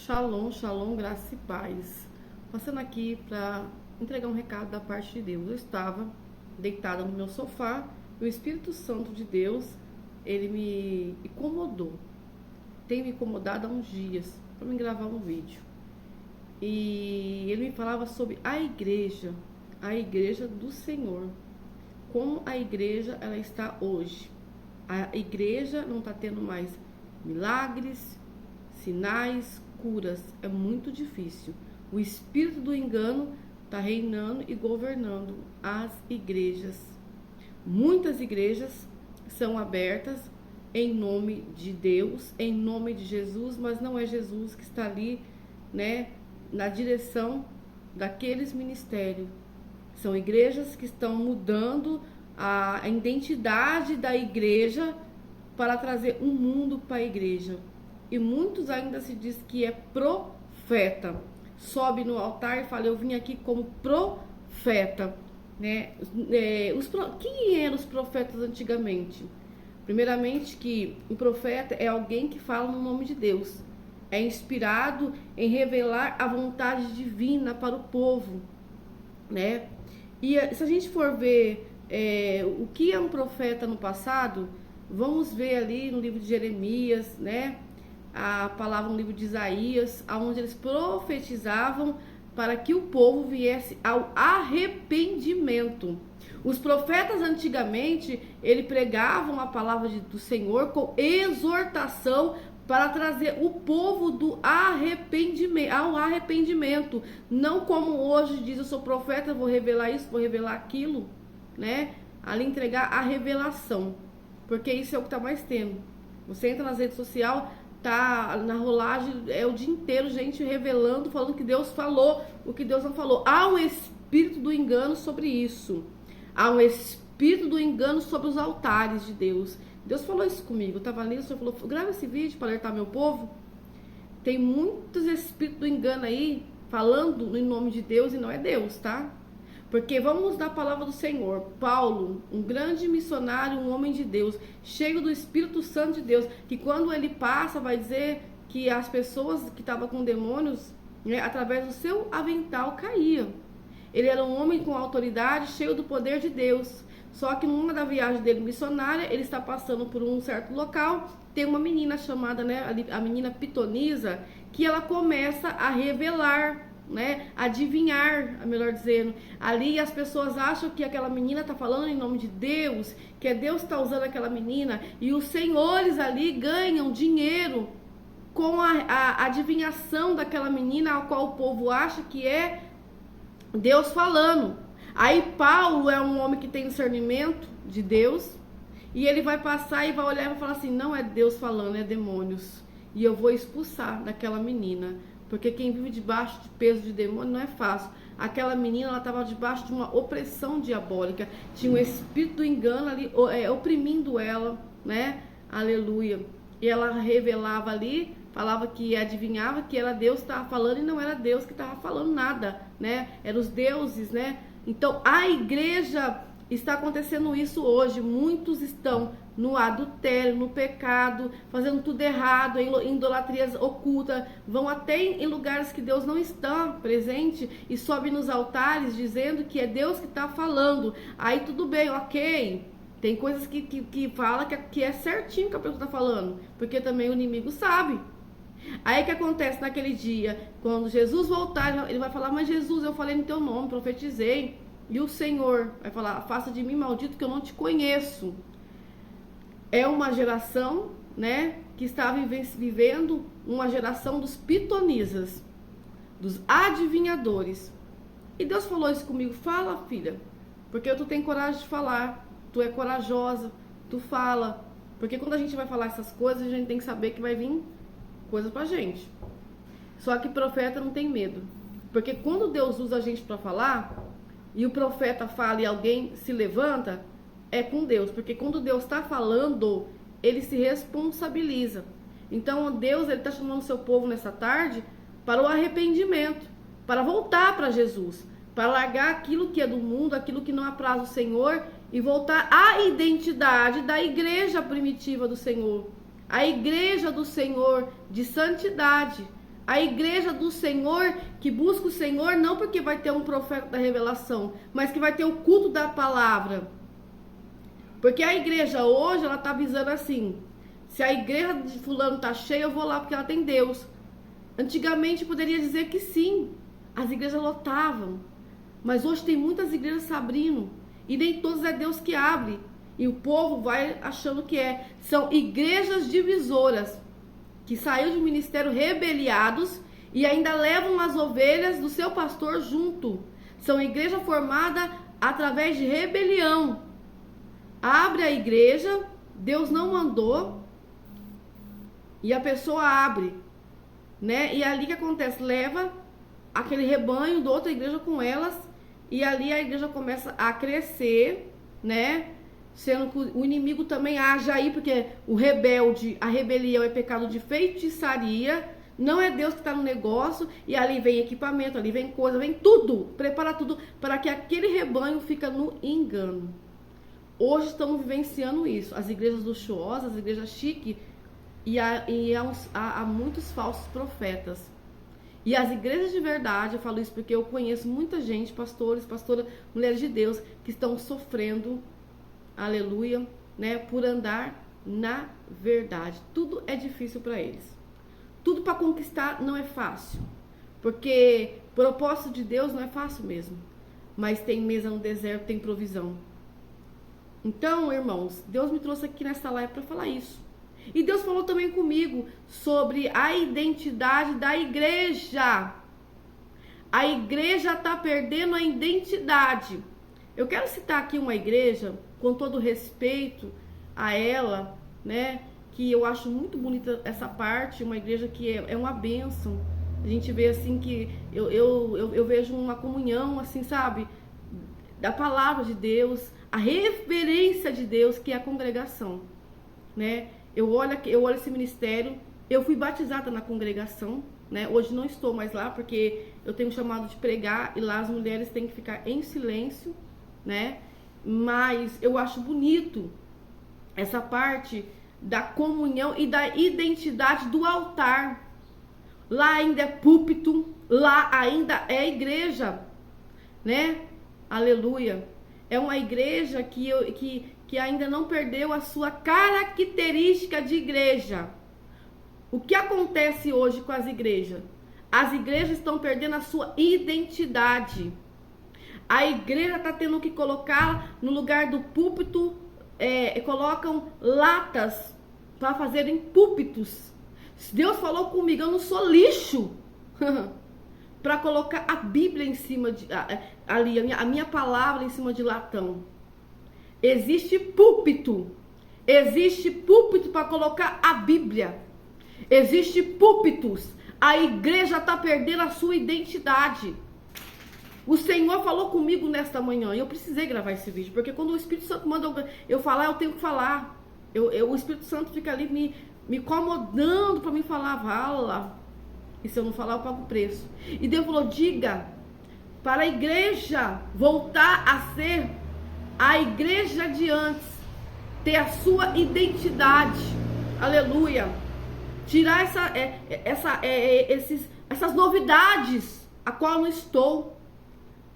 Shalom, shalom, graça e paz. Passando aqui para entregar um recado da parte de Deus. Eu estava deitada no meu sofá e o Espírito Santo de Deus, ele me incomodou. Tem me incomodado há uns dias para me gravar um vídeo. E ele me falava sobre a igreja do Senhor. Como a igreja ela está hoje. A igreja não está tendo mais milagres, sinais, curas. É muito difícil. O espírito do engano está reinando e governando as igrejas. Muitas igrejas são abertas em nome de Deus, em nome de Jesus, mas não é Jesus que está ali, né, na direção daqueles ministérios. São igrejas que estão mudando a identidade da igreja para trazer um mundo para a igreja. E muitos ainda se diz que é profeta. Sobe no altar e fala, eu vim aqui como profeta. Né? Quem eram os profetas antigamente? Primeiramente que o profeta é alguém que fala no nome de Deus. É inspirado em revelar a vontade divina para o povo. Né? E se a gente for ver o que é um profeta no passado, vamos ver ali no livro de Jeremias, né? A palavra no livro de Isaías, onde eles profetizavam para que o povo viesse ao arrependimento. Os profetas antigamente, eles pregavam a palavra do Senhor com exortação para trazer o povo do arrependimento, ao arrependimento. Não como hoje diz, eu sou profeta, vou revelar isso, vou revelar aquilo, né? Ali entregar a revelação, porque isso é o que está mais tendo. Você entra nas redes sociais, tá na rolagem, o dia inteiro gente revelando, falando que Deus falou, o que Deus não falou. Há um espírito do engano sobre isso. Há um espírito do engano sobre os altares de Deus. Deus falou isso comigo, eu estava ali, o Senhor falou, grava esse vídeo para alertar meu povo. Tem muitos espíritos do engano aí, falando em nome de Deus e não é Deus, tá? Porque vamos dar a palavra do Senhor. Paulo, um grande missionário, um homem de Deus, cheio do Espírito Santo de Deus, que quando ele passa, vai dizer que as pessoas que estavam com demônios, né, através do seu avental, caíam. Ele era um homem com autoridade, cheio do poder de Deus. Só que numa da viagem dele missionária, ele está passando por um certo local, tem uma menina chamada, né, a menina Pitonisa, que ela começa a revelar, né, adivinhar, melhor dizendo. Ali as pessoas acham que aquela menina está falando em nome de Deus, que é Deus que está usando aquela menina, e os senhores ali ganham dinheiro com a adivinhação daquela menina, a qual o povo acha que é Deus falando. Aí Paulo é um homem que tem discernimento de Deus, e ele vai passar e vai olhar e vai falar assim, não é Deus falando, é demônios, e eu vou expulsar daquela menina, porque quem vive debaixo de peso de demônio não é fácil. Aquela menina, ela estava debaixo de uma opressão diabólica, tinha um espírito do engano ali oprimindo ela, né? Aleluia. E ela revelava ali, falava que adivinhava que era Deus que estava falando, e não era Deus que estava falando nada, né? Eram os deuses, né? Então, a igreja está acontecendo isso hoje. Muitos estão no adultério, no pecado, fazendo tudo errado, em idolatrias ocultas. Vão até em lugares que Deus não está presente e sobe nos altares dizendo que é Deus que está falando. Aí tudo bem, ok. Tem coisas que fala que é certinho que a pessoa está falando, porque também o inimigo sabe. Aí o que acontece naquele dia? Quando Jesus voltar, ele vai falar, mas Jesus, eu falei no teu nome, profetizei. E o Senhor vai falar, afasta de mim, maldito, que eu não te conheço. É uma geração, né, que está vivendo uma geração dos pitonisas, dos adivinhadores. E Deus falou isso comigo, fala, filha, porque tu tem coragem de falar, tu é corajosa, tu fala. Porque quando a gente vai falar essas coisas, a gente tem que saber que vai vir coisa pra gente. Só que profeta não tem medo, porque quando Deus usa a gente para falar, e o profeta fala e alguém se levanta, é com Deus, porque quando Deus está falando, ele se responsabiliza. Então Deus, ele está chamando o seu povo nessa tarde para o arrependimento, para voltar para Jesus, para largar aquilo que é do mundo, aquilo que não apraz o Senhor, e voltar à identidade da igreja primitiva do Senhor, a igreja do Senhor de santidade, A igreja do Senhor, que busca o Senhor, não porque vai ter um profeta da revelação, mas que vai ter o culto da palavra. Porque a igreja hoje, ela tá visando assim, se a igreja de fulano tá cheia, eu vou lá porque ela tem Deus. Antigamente poderia dizer que sim, as igrejas lotavam. Mas hoje tem muitas igrejas se abrindo, e nem todas é Deus que abre. E o povo vai achando que é. São igrejas divisoras, que saiu do ministério rebeliados e ainda levam as ovelhas do seu pastor junto. São igreja formada através de rebelião. Abre a igreja, Deus não mandou, e a pessoa abre, né? E ali que acontece? Leva aquele rebanho da outra igreja com elas, e ali a igreja começa a crescer, né? Sendo que o inimigo também age aí, porque o rebelde, a rebelião é pecado de feitiçaria, não é Deus que está no negócio, e ali vem equipamento, ali vem coisa, vem tudo, prepara tudo para que aquele rebanho fica no engano. Hoje estamos vivenciando isso, as igrejas luxuosas, as igrejas chiques, e há muitos falsos profetas. E as igrejas de verdade, eu falo isso porque eu conheço muita gente, pastores, pastoras, mulheres de Deus, que estão sofrendo, aleluia, né, por andar na verdade. Tudo é difícil para eles. Tudo para conquistar não é fácil. Porque propósito de Deus não é fácil mesmo. Mas tem mesa no deserto, tem provisão. Então, irmãos, Deus me trouxe aqui nessa live para falar isso. E Deus falou também comigo sobre a identidade da igreja. A igreja está perdendo a identidade. Eu quero citar aqui uma igreja, com todo respeito a ela, né? Que eu acho muito bonita essa parte, uma igreja que é uma bênção. A gente vê assim que eu vejo uma comunhão, assim, sabe? Da palavra de Deus, a referência de Deus, que é a congregação, né? Eu olho esse ministério, eu fui batizada na congregação, né? Hoje não estou mais lá, porque eu tenho chamado de pregar, e lá as mulheres têm que ficar em silêncio, né? Mas eu acho bonito essa parte da comunhão e da identidade do altar. Lá ainda é púlpito, lá ainda é igreja, né? Aleluia. É uma igreja que ainda não perdeu a sua característica de igreja. O que acontece hoje com as igrejas? As igrejas estão perdendo a sua identidade. A igreja está tendo que colocar no lugar do púlpito, colocam latas para fazerem púlpitos. Deus falou comigo, eu não sou lixo para colocar a Bíblia em cima a minha palavra em cima de latão. Existe púlpito para colocar a Bíblia. Existe púlpitos. A igreja está perdendo a sua identidade. O Senhor falou comigo nesta manhã, e eu precisei gravar esse vídeo, porque quando o Espírito Santo manda eu falar, eu tenho que falar. O Espírito Santo fica ali me incomodando para mim falar, fala. E se eu não falar, eu pago o preço. E Deus falou, diga para a igreja voltar a ser a igreja de antes, ter a sua identidade, aleluia, tirar essas novidades a qual eu não estou,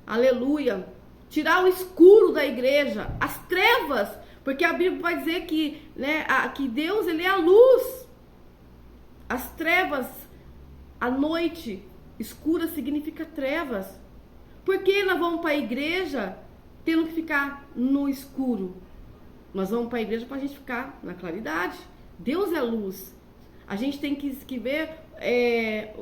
aleluia, tirar o escuro da igreja, as trevas, porque a Bíblia vai dizer que, né, que Deus, ele é a luz. As trevas, a noite escura significa trevas. Por que nós vamos para a igreja tendo que ficar no escuro? Nós vamos para a igreja para a gente ficar na claridade. Deus é luz. A gente tem que ver, é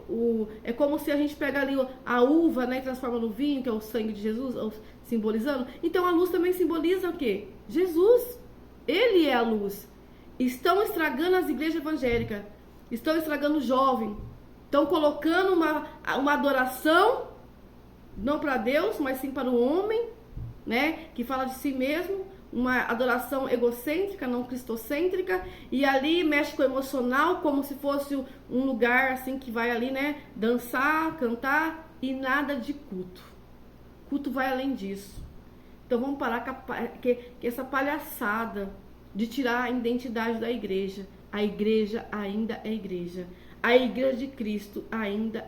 como se a gente pega ali a uva, né, e transforma no vinho, que é o sangue de Jesus, simbolizando. Então a luz também simboliza o quê? Jesus. Ele é a luz. Estão estragando as igrejas evangélicas. Estão estragando o jovem. Estão colocando uma adoração, não para Deus, mas sim para o homem, né, que fala de si mesmo, uma adoração egocêntrica, não cristocêntrica, e ali mexe com o emocional, como se fosse um lugar assim que vai ali, né, dançar, cantar, e nada de culto. Culto vai além disso. Então vamos parar com essa palhaçada de tirar a identidade da igreja. A igreja ainda é igreja. A Igreja de Cristo ainda